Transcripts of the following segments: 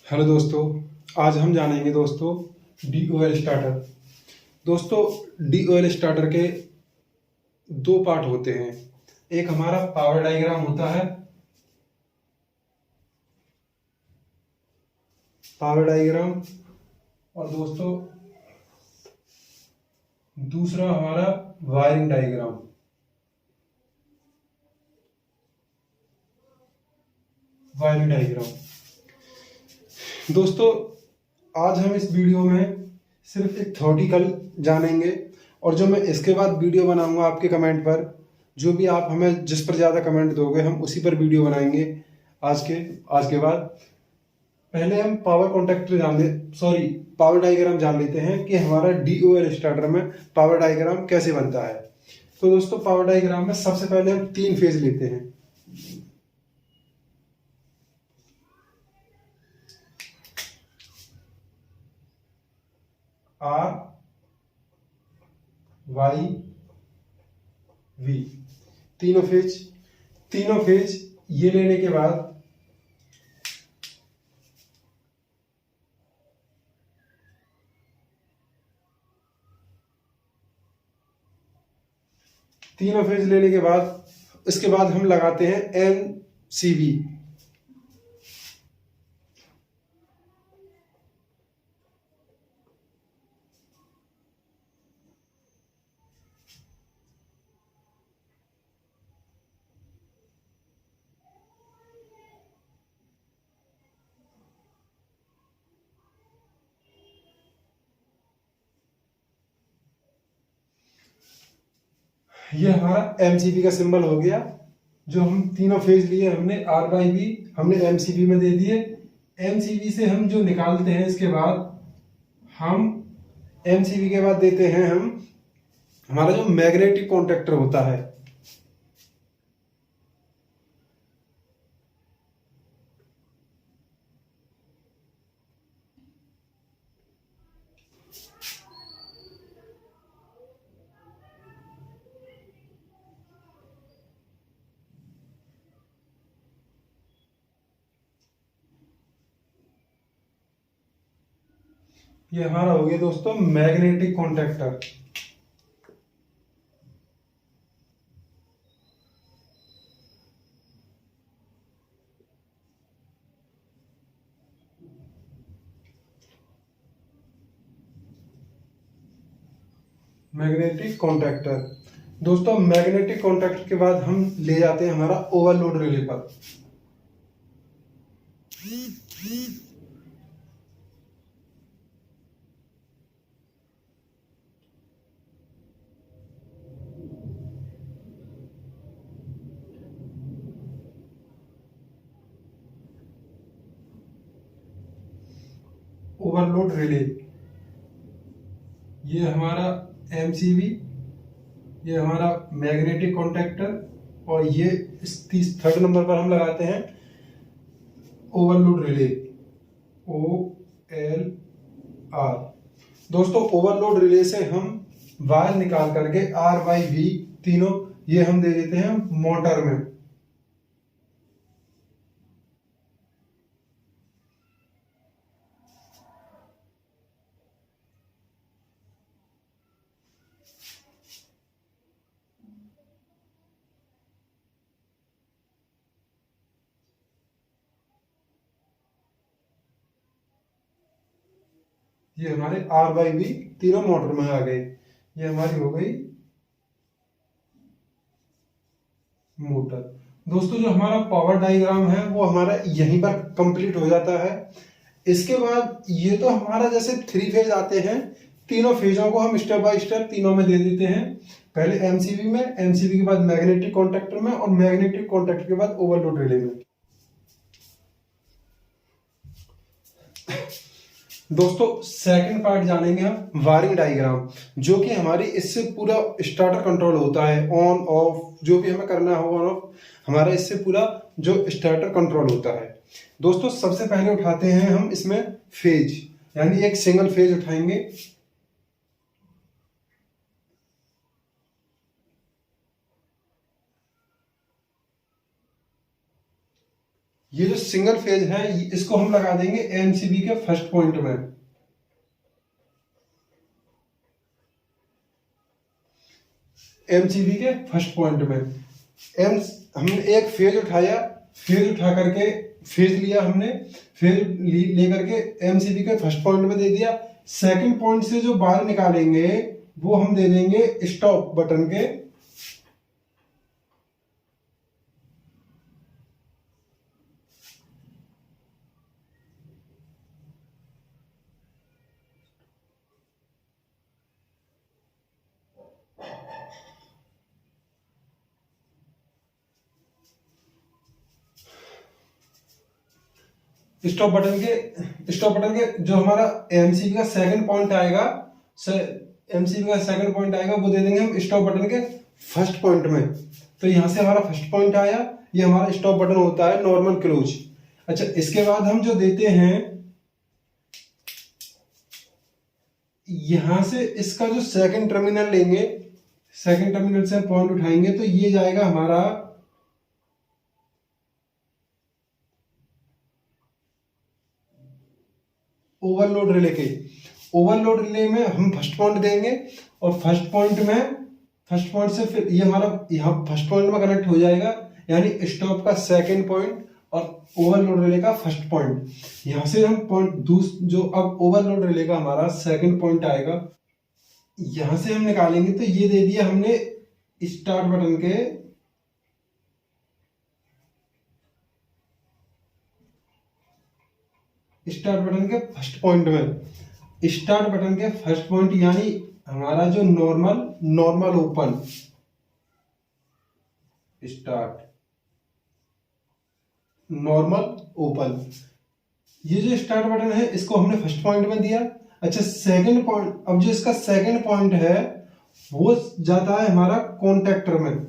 Hello दोस्तों। आज हम जानेंगे दोस्तों DOL स्टार्टर। दोस्तों DOL स्टार्टर के दो पार्ट होते हैं। एक हमारा पावर डायग्राम होता है, पावर डायग्राम, और दोस्तों दूसरा हमारा वायरिंग डायग्राम। वायरिंग डायग्राम दोस्तों, आज हम इस वीडियो में सिर्फ एक थ्योरेटिकल जानेंगे, और जो मैं इसके बाद वीडियो बनाऊंगा आपके कमेंट पर, जो भी आप हमें जिस पर ज़्यादा कमेंट दोगे हम उसी पर वीडियो बनाएंगे। आज के बाद पहले हम पावर डायग्राम जान लेते हैं कि हमारा DOL स्टार्टर में पावर डायग्राम कैसे बनता है। तो दोस्तों पावर डायग्राम में सबसे पहले हम 3 फेज लेते हैं। RYV तीनों फेज ये लेने के बाद इसके बाद हम लगाते हैं MCB। ये हमारा MCB का सिंबल हो गया। जो हम तीनों फेज लिए हमने RYB हमने MCB में दे दिए। MCB से हम जो निकालते हैं, इसके बाद हम MCB के बाद देते हैं हम हमारा जो मैग्नेटिक कॉन्ट्रैक्टर होता है। ये हमारा हो गया दोस्तों मैग्नेटिक कॉन्ट्रैक्टर। मैग्नेटिक कॉन्ट्रैक्टर दोस्तों, मैग्नेटिक कॉन्ट्रैक्टर के बाद हम ले जाते हैं हमारा ओवरलोड रिले पर। ओवरलोड रिले, ये हमारा MCB, ये हमारा मैग्नेटिक कॉन्ट्रैक्टर, और ये इस थर्ड नंबर पर हम लगाते हैं ओवरलोड रिले OLR। दोस्तों ओवरलोड रिले से हम वायर निकाल करके RYV तीनों ये हम दे देते हैं मोटर में। ये हमारे RYV तीनों मोटर में आ गए। ये हमारी हो गई मोटर। दोस्तों जो हमारा पावर डायग्राम है वो हमारा यहीं पर कंप्लीट हो जाता है। इसके बाद ये तो हमारा जैसे 3 फेज आते हैं, तीनों फेजों को हम स्टेप बाय स्टेप तीनों में दे देते हैं। पहले MCB में, MCB के बाद मैग्नेटिक कॉन्ट्रैक्टर में, और मैग्नेटिक कॉन्ट्रैक्टर के बाद ओवरलोड रिले में। दोस्तों सेकंड पार्ट जानेंगे हम वायरिंग डायग्राम, जो कि हमारी इससे पूरा स्टार्टर कंट्रोल होता है। ऑन ऑफ जो भी हमें करना हो, ऑन ऑफ हमारा इससे पूरा जो स्टार्टर कंट्रोल होता है। दोस्तों सबसे पहले उठाते हैं हम इसमें फेज, यानी एक सिंगल फेज उठाएंगे। ये जो सिंगल फेज है इसको हम लगा देंगे एमसीबी के फर्स्ट पॉइंट में। एमसीबी के फर्स्ट पॉइंट में हमने एक फेज उठाया, फेज उठा करके फेज लिया हमने, फेज लेकर के एमसीबी के फर्स्ट पॉइंट में दे दिया। सेकंड पॉइंट से जो बाहर निकालेंगे वो हम दे देंगे स्टॉप बटन के स्टॉप बटन के जो हमारा एमसीबी का सेकंड पॉइंट आएगा, एमसीबी का सेकंड पॉइंट आएगा वो दे देंगे हम स्टॉप बटन के फर्स्ट पॉइंट में। तो यहां से हमारा फर्स्ट पॉइंट आया, ये हमारा स्टॉप बटन होता है नॉर्मल क्लोज। अच्छा, इसके बाद हम जो देते हैं यहां से इसका जो सेकंड टर्मिनल लेंगे, सेकंड टर्मिनल से हम पॉइंट उठाएंगे तो ये जाएगा हमारा ओवरलोड रिले के। ओवरलोड रिले में हम फर्स्ट पॉइंट देंगे और फर्स्ट पॉइंट से फिर ये हमारा यहाँ फर्स्ट पॉइंट में कनेक्ट हो जाएगा, यानी स्टॉप का सेकंड पॉइंट और ओवरलोड रिले का फर्स्ट पॉइंट। यहां से हम पॉइंट जो अब ओवरलोड रिले का हमारा सेकंड पॉइंट आएगा, यहां से हम निकालेंगे तो ये दे दिया हमने स्टार्ट बटन के फर्स्ट पॉइंट में। स्टार्ट बटन के फर्स्ट पॉइंट यानी हमारा जो normal open start, normal open, ये जो स्टार्ट बटन है इसको हमने फर्स्ट पॉइंट में दिया। अच्छा, सेकंड पॉइंट, अब जो इसका सेकंड पॉइंट है वो जाता है हमारा कॉन्टैक्टर में।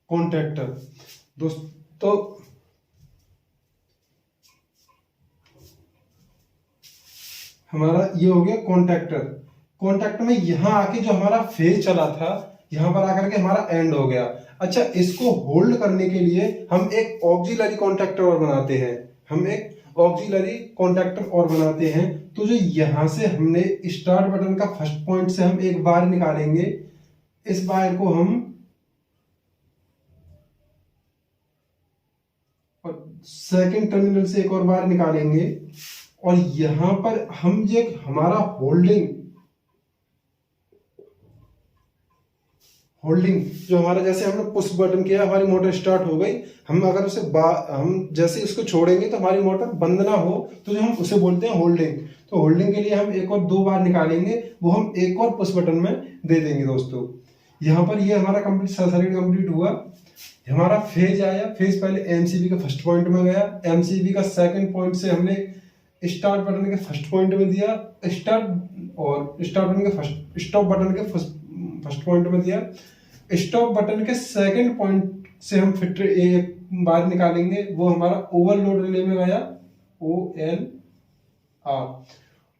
कॉन्ट्रैक्टर दोस्तों, हमारा ये हो गया कॉन्ट्रैक्टर। कॉन्ट्रैक्टर में यहां आके जो हमारा फेज चला था यहां पर आकर के हमारा एंड हो गया। अच्छा, इसको होल्ड करने के लिए हम एक ऑक्सिलरी कॉन्ट्रैक्टर और बनाते हैं, तो जो यहां से हमने स्टार्ट बटन का फर्स्ट पॉइंट से हम एक बार निकालेंगे, इस बार को हम सेकंड टर्मिनल से एक और बार निकालेंगे और यहां पर हम जो हमारा होल्डिंग जो हमारा, जैसे हमने पुश बटन किया हमारी मोटर स्टार्ट हो गई, हम अगर उसे हम जैसे उसको छोड़ेंगे तो हमारी मोटर बंद ना हो, तो जो हम उसे बोलते हैं होल्डिंग। तो होल्डिंग के लिए हम एक और दो बार निकालेंगे, वो हम एक और पुश बटन में दे देंगे दोस्तों। यहाँ पर ये हमारा सर्किट कंप्लीट हुआ। हमारा फेज आया, फेज पहले एमसीबी के फर्स्ट पॉइंट में गया, एमसीबी का सेकंड पॉइंट से हमने स्टार्ट बटन के फर्स्ट पॉइंट में दिया, स्टार्ट बटन के स्टॉप बटन के फर्स्ट पॉइंट में दिया। स्टॉप बटन के सेकंड पॉइंट से हम फिर एक बार निकालेंगे, वो हमारा ओवरलोड रिले में गया,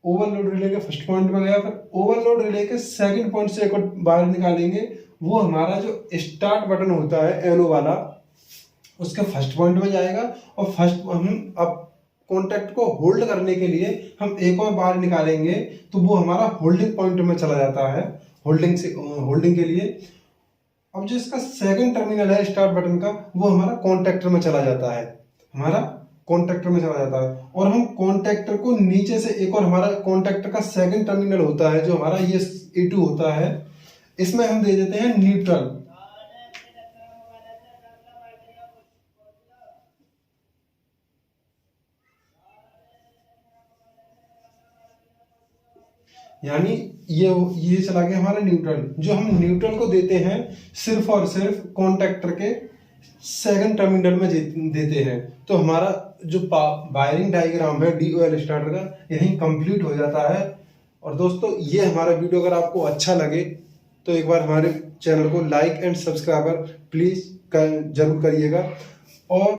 ओवरलोड रिले के फर्स्ट पॉइंट में गया। फिर ओवरलोड रिले के सेकंड पॉइंट से एक और बार निकालेंगे, वो हमारा जो स्टार्ट बटन होता है एलो वाला, उसके फर्स्ट पॉइंट में जाएगा। और हम अब कॉन्टैक्ट को होल्ड करने के लिए हम एक और बार निकालेंगे, तो वो हमारा होल्डिंग पॉइंट में चला जाता है, होल्डिंग के लिए। अब जो इसका सेकंड टर्मिनल है स्टार्ट बटन का, वो हमारा कॉन्टैक्टर में चला जाता है, और हम कॉन्टैक्टर को नीचे से एक और हमारा कॉन्टैक्टर का सेकंड टर्मिनल होता है, जो हमारा ये E2 होता है, इसमें हम दे देते हैं न्यूट्रल। यानी ये चला गया हमारा न्यूट्रल। जो हम न्यूट्रल को देते हैं सिर्फ और सिर्फ कॉन्टैक्टर के सेकंड टर्मिनल में देते हैं। तो हमारा जो वायरिंग डायग्राम है DOL स्टार्टर का यही कंप्लीट हो जाता है। और दोस्तों ये हमारा वीडियो अगर आपको अच्छा लगे तो एक बार हमारे चैनल को लाइक एंड सब्सक्राइबर प्लीज जरूर करिएगा। और